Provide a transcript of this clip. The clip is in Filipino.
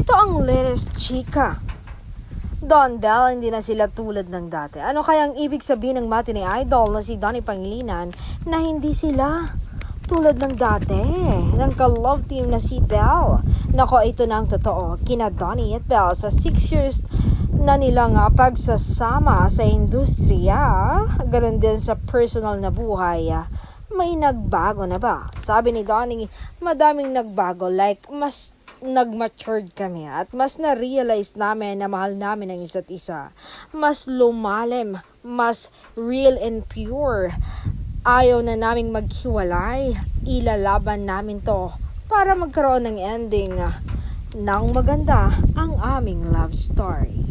Ito ang latest chika. Don Bell, hindi na sila tulad ng dati. Ano kayang ibig sabihin ng mati ni Idol na si Donnie Pangilinan na hindi sila tulad ng dati? Ng ka-love team na si Bell. Nako, ito na ang totoo. Kina Donnie at Bell sa 6 years na nilang pagsasama sa industriya, ganun din sa personal na buhay. May nagbago na ba? Sabi ni Donnie, madaming nagbago. Like, mas nag-matured kami at mas na-realize namin na mahal namin ang isa't isa. Mas lumalim, mas real and pure. Ayaw na naming maghiwalay. Ilalaban namin to para magkaroon ng ending ng maganda ang aming love story.